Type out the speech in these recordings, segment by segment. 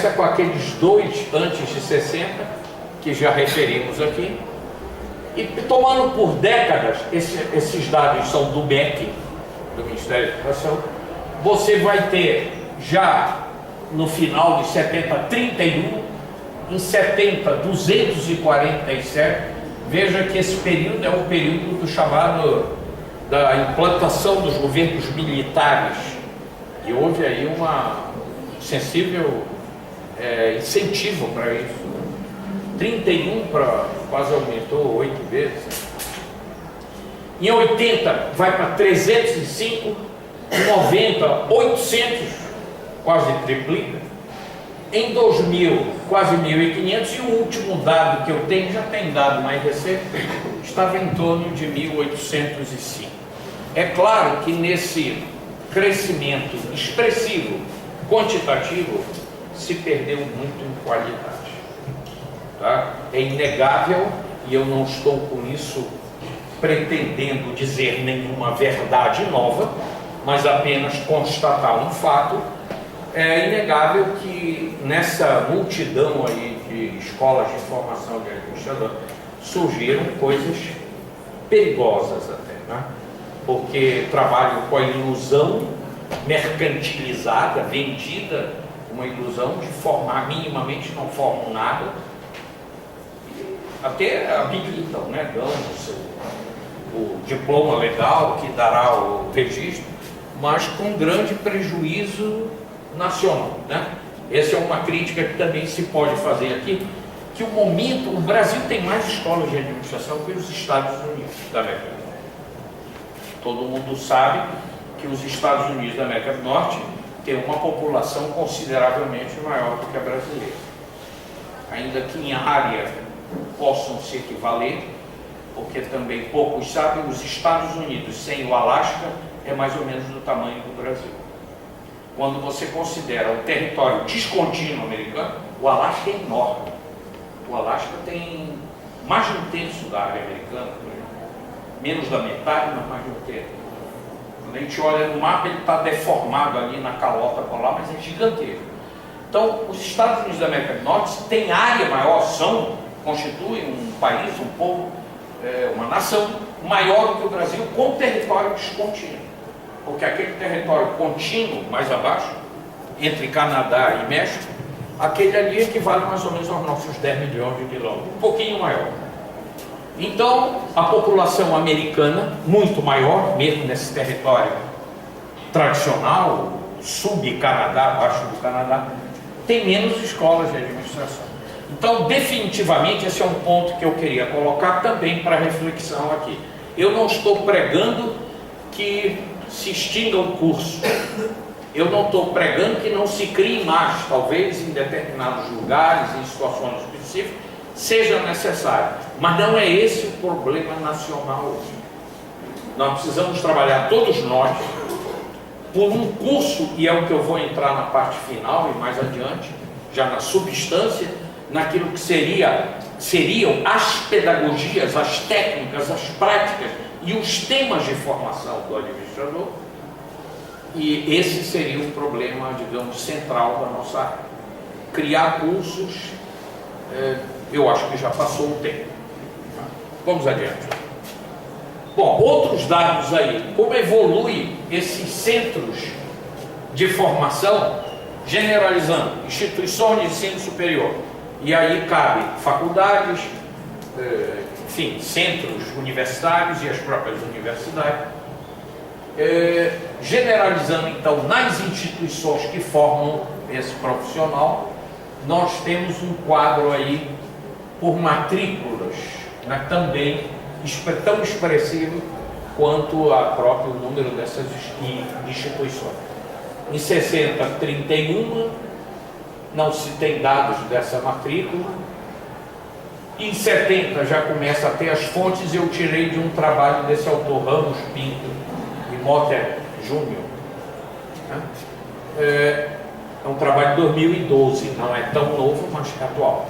começa com aqueles dois antes de 60, que já referimos aqui, e tomando por décadas, esses dados são do MEC, do Ministério da Educação, você vai ter já no final de 70, 31, em 70, 247. Veja que esse período é o período do chamado da implantação dos governos militares, e houve aí uma sensível incentivo para isso. 31 quase aumentou 8 vezes. Em 80 vai para 305, em 90, 800, quase triplica. Em 2000, quase 1.500, e o último dado que eu tenho, já tem dado mais recente, estava em torno de 1.805. É claro que nesse crescimento expressivo, quantitativo, se perdeu muito em qualidade. Tá? É inegável, e eu não estou com isso pretendendo dizer nenhuma verdade nova, mas apenas constatar um fato. É inegável que nessa multidão aí de escolas de formação de administrador surgiram coisas perigosas até, né? Porque trabalham com a ilusão mercantilizada, vendida, uma ilusão de formar, minimamente não formam nada, até habilitam, né? Dão o diploma legal que dará o registro, mas com grande prejuízo nacional, né? Essa é uma crítica que também se pode fazer aqui, que o Brasil tem mais escolas de administração que os Estados Unidos da América do Norte. Todo mundo sabe que os Estados Unidos da América do Norte têm uma população consideravelmente maior do que a brasileira. Ainda que em área possam se equivaler, porque também poucos sabem, os Estados Unidos sem o Alasca é mais ou menos do tamanho do Brasil. Quando você considera o território descontínuo americano, o Alasca é enorme. O Alasca tem mais de um terço da área americana, por exemplo. Menos da metade, mas mais de um terço. Quando a gente olha no mapa, ele está deformado ali na calota polar, mas é gigantesco. Então, os Estados Unidos da América do Norte têm área maior, constituem um país, um povo, uma nação maior do que o Brasil, com território descontínuo. Porque aquele território contínuo, mais abaixo, entre Canadá e México, aquele ali equivale mais ou menos aos nossos 10 milhões de quilômetros, um pouquinho maior. Então, a população americana, muito maior, mesmo nesse território tradicional, sub-Canadá, abaixo do Canadá, tem menos escolas de administração. Então, definitivamente, esse é um ponto que eu queria colocar também para reflexão aqui. Eu não estou pregando que se extinga o curso. Eu não estou pregando que não se crie mais, talvez em determinados lugares, em situações específicas, seja necessário. Mas não é esse o problema nacional hoje. Nós precisamos trabalhar, todos nós, por um curso, e é o que eu vou entrar na parte final e mais adiante, já na substância, naquilo que seriam as pedagogias, as técnicas, as práticas e os temas de formação do administrador. E esse seria um problema, digamos, central da nossa área. Criar cursos, eu acho que já passou o tempo. Vamos adiante. Bom, outros dados aí, como evolui esses centros de formação, generalizando, instituições de ensino superior, e aí cabe faculdades, enfim, centros universitários e as próprias universidades, generalizando então nas instituições que formam esse profissional, nós temos um quadro aí por matrículas, né, também tão expressivo quanto a próprio número dessas instituições. Em 60, 31, não se tem dados dessa matrícula. Em 70 já começa a ter as fontes, eu tirei de um trabalho desse autor Ramos Pinto e Motter Júnior. É um trabalho de 2012, não é tão novo, mas é atual.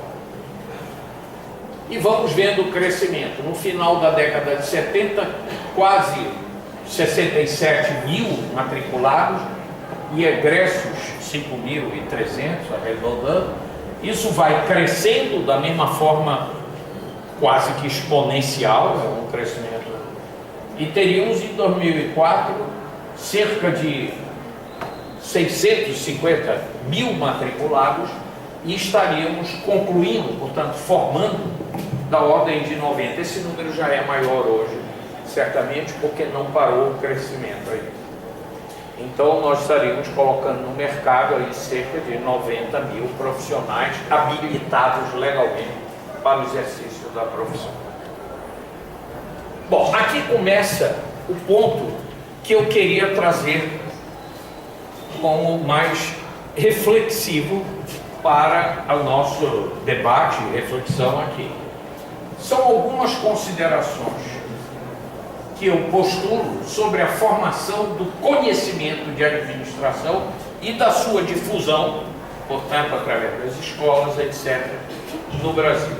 E vamos vendo o crescimento. No final da década de 70, quase 67 mil matriculados e egressos 5.300, arredondando. Isso vai crescendo da mesma forma, quase que exponencial, é um crescimento. E teríamos em 2004 cerca de 650 mil matriculados e estaríamos concluindo, portanto, formando da ordem de 90. Esse número já é maior hoje, certamente porque não parou o crescimento aí. Então nós estaríamos colocando no mercado aí cerca de 90 mil profissionais habilitados legalmente para o exercício da profissão. Bom, aqui começa o ponto que eu queria trazer como mais reflexivo para o nosso debate e reflexão aqui. São algumas considerações que eu postulo sobre a formação do conhecimento de administração e da sua difusão, portanto, através das escolas, etc., no Brasil.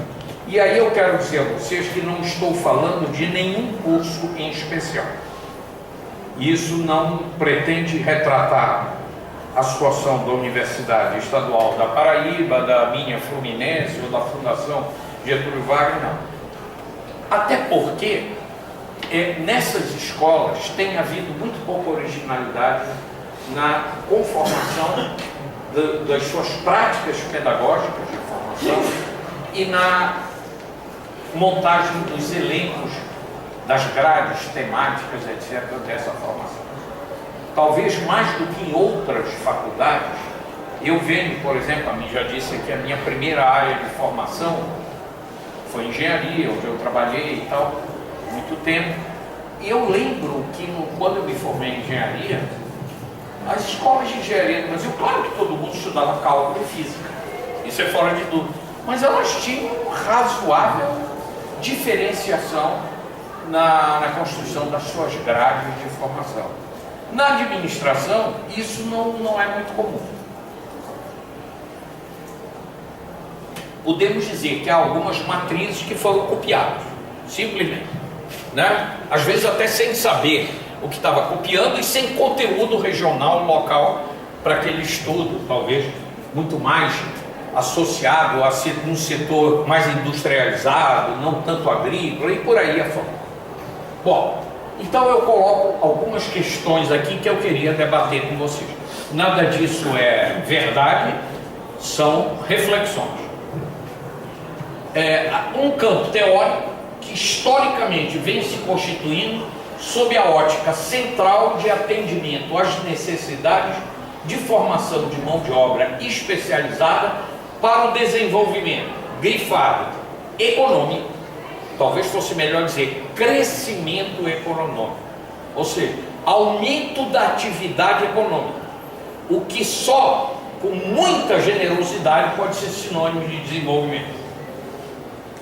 E aí eu quero dizer a vocês que não estou falando de nenhum curso em especial. Isso não pretende retratar a situação da Universidade Estadual da Paraíba, da minha Fluminense ou da Fundação Getúlio Vargas, não. Até porque nessas escolas tem havido muito pouca originalidade na conformação das suas práticas pedagógicas de formação e na montagem dos elencos, das grades temáticas, etc., dessa formação. Talvez mais do que em outras faculdades, eu venho, por exemplo, a mim já disse que a minha primeira área de formação foi engenharia, onde eu trabalhei e tal, muito tempo. E eu lembro que quando eu me formei em engenharia, as escolas de engenharia no Brasil, claro que todo mundo estudava cálculo e física, isso é fora de dúvida, mas elas tinham razoável diferenciação na construção das suas grades de formação. Na administração, isso não é muito comum. Podemos dizer que há algumas matrizes que foram copiadas, simplesmente, né? Às vezes até sem saber o que estava copiando e sem conteúdo regional, local, para aquele estudo, talvez muito mais associado a um setor mais industrializado, não tanto agrícola e por aí afora. Bom, então eu coloco algumas questões aqui que eu queria debater com vocês. Nada disso é verdade, são reflexões. Um campo teórico que historicamente vem se constituindo sob a ótica central de atendimento às necessidades de formação de mão de obra especializada para o desenvolvimento, grifado, econômico, talvez fosse melhor dizer crescimento econômico, ou seja, aumento da atividade econômica, o que só com muita generosidade pode ser sinônimo de desenvolvimento.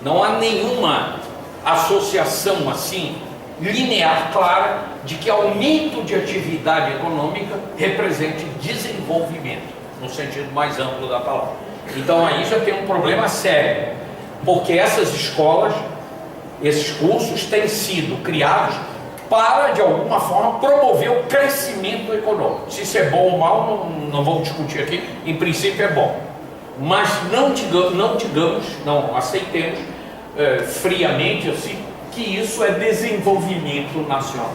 Não há nenhuma associação assim linear clara de que aumento de atividade econômica represente desenvolvimento, no sentido mais amplo da palavra. Então aí já tem um problema sério, porque essas escolas, esses cursos têm sido criados para, de alguma forma, promover o crescimento econômico. Se isso é bom ou mal, não vamos discutir aqui, em princípio é bom. Mas não aceitemos friamente assim, que isso é desenvolvimento nacional.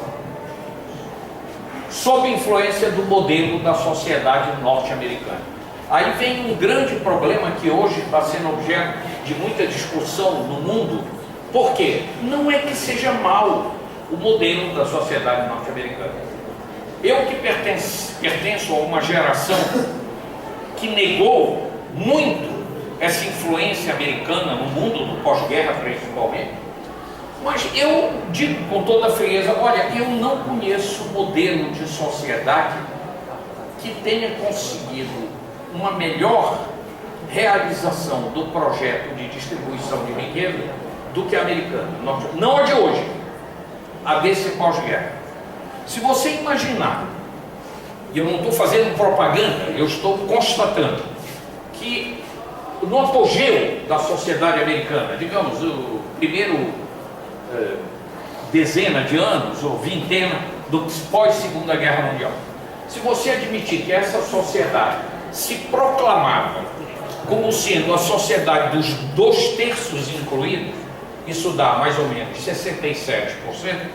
Sob influência do modelo da sociedade norte-americana. Aí vem um grande problema que hoje está sendo objeto de muita discussão no mundo. Por quê? Não é que seja mal o modelo da sociedade norte-americana. Eu que pertenço a uma geração que negou muito essa influência americana no mundo do pós-guerra principalmente, mas eu digo com toda a frieza, olha, eu não conheço modelo de sociedade que tenha conseguido uma melhor realização do projeto de distribuição de riqueza do que a americana, não a de hoje, a desse pós-guerra. Se você imaginar, e eu não estou fazendo propaganda, eu estou constatando que no apogeu da sociedade americana, digamos, o primeiro dezena de anos ou vintena do pós-segunda guerra mundial, se você admitir que essa sociedade se proclamava como sendo a sociedade dos 2/3 incluídos, isso dá mais ou menos 67%.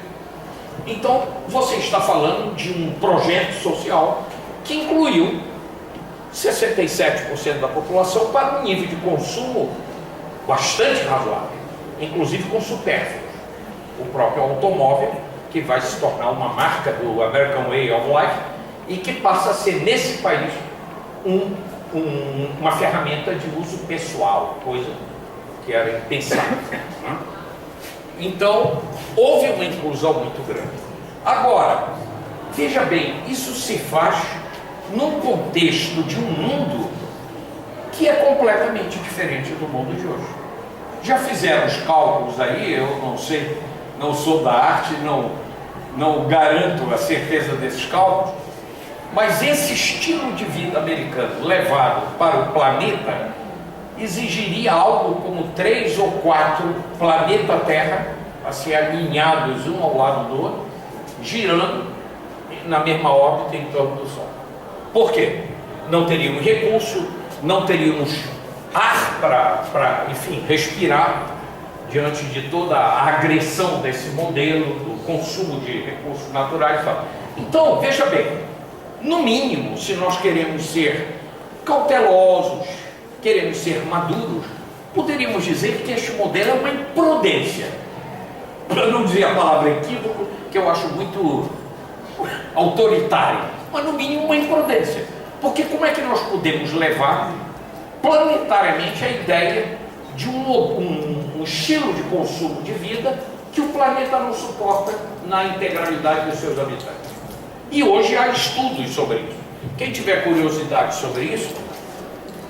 Então, você está falando de um projeto social que incluiu 67% da população para um nível de consumo bastante razoável, inclusive com supérfluos. O próprio automóvel, que vai se tornar uma marca do American Way of Life e que passa a ser, nesse país, uma ferramenta de uso pessoal, coisa que era impensável, né? Então, houve uma inclusão muito grande. Agora, veja bem, isso se faz num contexto de um mundo que é completamente diferente do mundo de hoje. Já fizeram os cálculos aí, eu não sei, não sou da arte, não garanto a certeza desses cálculos, mas esse estilo de vida americano levado para o planeta exigiria algo como 3 ou 4 planeta Terra, assim, alinhados um ao lado do outro, girando na mesma órbita em torno do Sol. Por quê? Não teríamos recurso, não teríamos ar para, enfim, respirar diante de toda a agressão desse modelo do consumo de recursos naturais e tal. Então, veja bem, no mínimo, se nós queremos ser cautelosos, queremos ser maduros, poderíamos dizer que este modelo é uma imprudência. Para não dizer a palavra equívoco, que eu acho muito autoritária, mas no mínimo uma imprudência. Porque como é que nós podemos levar planetariamente a ideia de um estilo de consumo de vida que o planeta não suporta na integralidade dos seus habitantes? E hoje há estudos sobre isso. Quem tiver curiosidade sobre isso,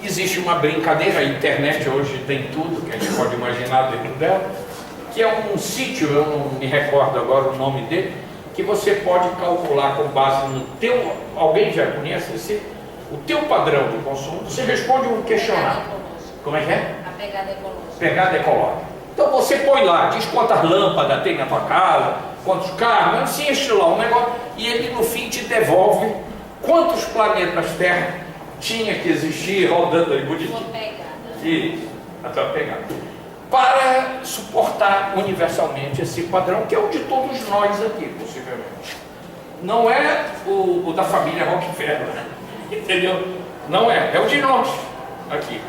existe uma brincadeira, a internet hoje tem tudo que a gente pode imaginar dentro dela, que é um sítio, eu não me recordo agora o nome dele, que você pode calcular com base no teu, alguém já conhece esse, o teu padrão de consumo, você responde um questionário. Como é que é? A pegada ecológica. Pegada ecológica. Então você põe lá, diz quantas lâmpadas tem na tua casa, quantos carros, assim, enche lá um negócio, e ele no fim te devolve quantos planetas Terra tinha que existir rodando aí bonitinho. Sua pegada. Isso, a tua pegada. Para suportar universalmente esse padrão, que é o de todos nós aqui, possivelmente. Não é o da família Rockefeller, entendeu? Não é, é o de nós aqui.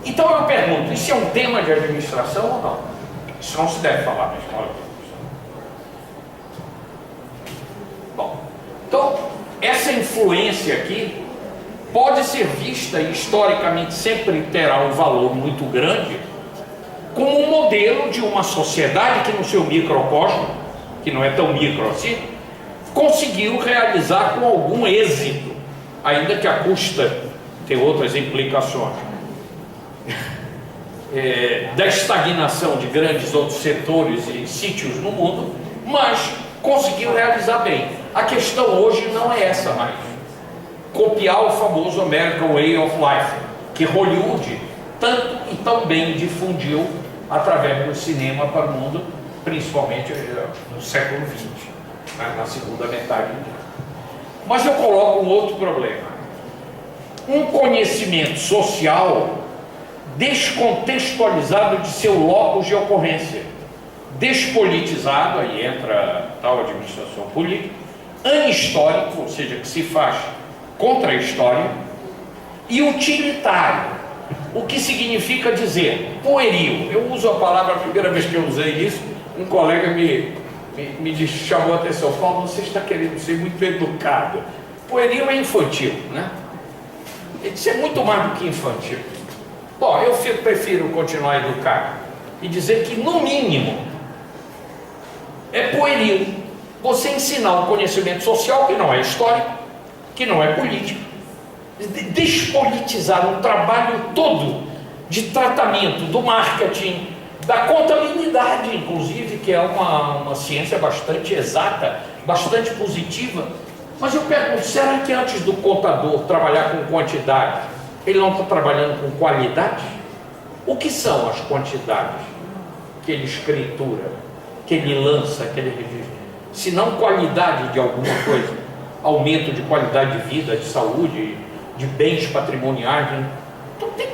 Então eu pergunto, isso é um tema de administração ou não? Isso não se deve falar na escola de administração. Bom, então essa influência aqui pode ser vista, e historicamente sempre terá um valor muito grande, como um modelo de uma sociedade que no seu microcosmo, que não é tão micro assim, conseguiu realizar com algum êxito, ainda que a custa tem outras implicações, da estagnação de grandes outros setores e sítios no mundo, mas conseguiu realizar bem. A questão hoje não é essa mais. Copiar o famoso American Way of Life, que Hollywood tanto e tão bem difundiu através do cinema para o mundo, principalmente no século XX, né, na segunda metade do mundo. Mas eu coloco um outro problema. Um conhecimento social descontextualizado de seu locus de ocorrência, despolitizado, aí entra a tal administração política, anistórico, ou seja, que se faz contra a história, e utilitário, o que significa dizer pueril. Eu uso a palavra, a primeira vez que eu usei isso, um colega me chamou a atenção: Paulo, você está querendo ser muito educado. Pueril é infantil, né? Ele disse, é muito mais do que infantil. Bom, eu prefiro continuar educado e dizer que, no mínimo, é pueril você ensinar um conhecimento social que não é histórico, que não é político, despolitizar um trabalho todo de tratamento do marketing, da contabilidade, inclusive, que é uma ciência bastante exata, bastante positiva. Mas eu pergunto, será que antes do contador trabalhar com quantidade, ele não está trabalhando com qualidade? O que são as quantidades que ele escritura, que ele lança, que ele registra? Se não qualidade de alguma coisa, aumento de qualidade de vida, de saúde, de bens patrimoniais, né? Então tem